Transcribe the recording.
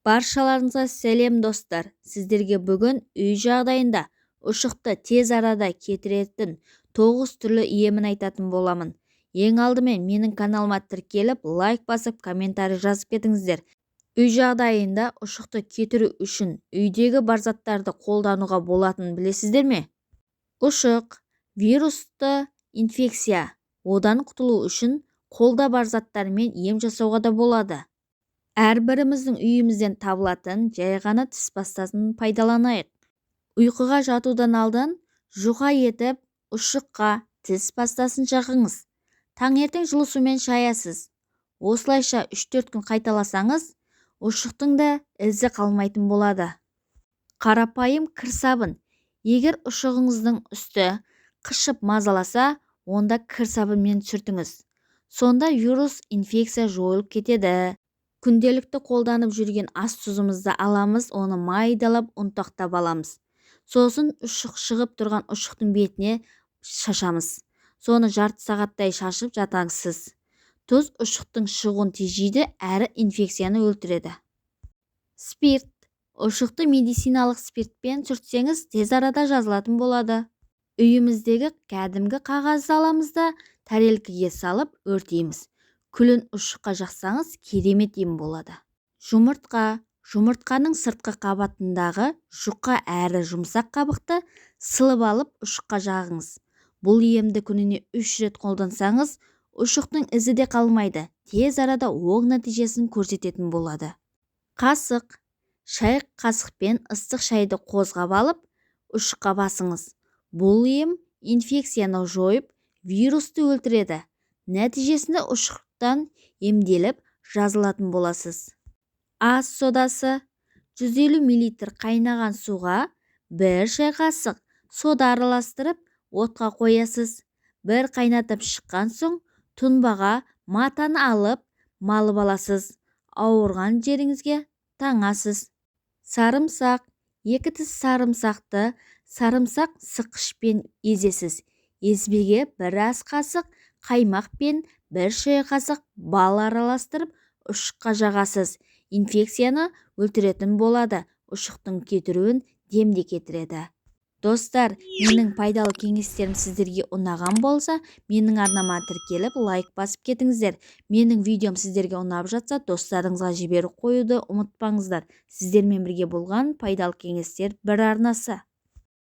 Баршаларыңызға сәлем достар. Сіздерге бүгін үй жағдайында ұшықты тез арада кетіретін 9 түрлі емін айтатын боламын. Ең алдымен менің каналыма тіркеліп, лайк басып, комментарий жазып кетіңіздер. Үй жағдайында ұшықты кетіру үшін үйдегі бар заттарды қолдануға болатынын білесіздер ме? Ұшық, вирусты инфекция. Одан құтылу үшін қолда бар заттармен ем жасауға да болады. Әрбіріміздің үйімізден табылатын жай ғана тіс пастасын пайдаланайық. Ұйқыға жатудан алдын жұқа етіп ұшыққа тіс пастасын жағыңыз. Таңертең жылы сумен шаясыз. Осылайша 3-4 күн қайталасаңыз, ұшықтың да ізі қалмайтын болады. Қарапайым кір сабын. Егер ұшығыңыздың үсті қышып мазаласа, онда кір сабынмен сүртіңіз. Сонда вирус инфекция жойылып кетеді. Күнделікті қолданып жүрген ас тұзымызды аламыз, оны майдалап ұнтақтап аламыз. Сосын ұшық шығып тұрған ұшықтың бетіне шашамыз. Соны жарты сағаттай шашып жатаңызсыз. Тұз ұшықтың шығуын тежейді, әрі инфекцияны өлтіреді. Спирт. Ұшықты медициналық спиртпен сүртсеңіз, тез арада жазылатын болады. Үйіміздегі кәдімгі қағазды аламыз да тәрелкеге салып өртейміз. Күлін ұшыққа жақсаңыз, керемет ем болады. Жұмыртқа. Жұмыртқаның сыртқы қабатындағы жұқа әрі жұмсақ қабықты сылып алып ұшыққа жағыңыз. Бұл емді күніне 3 рет қолдансаңыз, ұшықтың ізі де қалмайды. Тез арада оң нәтижесін көрсететін болады. Қасық. Шай қасықпен ыстық шайды қозғап алып, ұшыққа басыңыз. Бұл ем инфекцияны жойып, вирусты өлтіреді. Нәтижесінде ұшықтан емделіп жазылатын боласыз. Ас содасы. 150 мл қайнаған суға 1 шай қасық сода араластырып отқа қоясыз. Бір қайнатып шыққан соң тұнбаға матаны алып малып аласыз. Ауырған жеріңізге таңасыз. Сарымсақ. 2 тіс сарымсақты сарымсақ сыққышпен езесіз. Езбеге 1 ас қасық қаймақ пен 1 шай қасық бал араластырып ұшыққа жағасыз. Инфекцияны өлтіретін болады. Ұшықтың кетіруін демде кетіреді. Достар, менің пайдалы кеңестерім сіздерге ұнаған болса, менің арнама тіркеліп, лайк басып кетіңіздер. Менің видеом сіздерге ұнап жатса, достарыңызға жіберіп қоюды ұмытпаңыздар. Сіздермен бірге болған пайдалы кеңестер бір арнасы.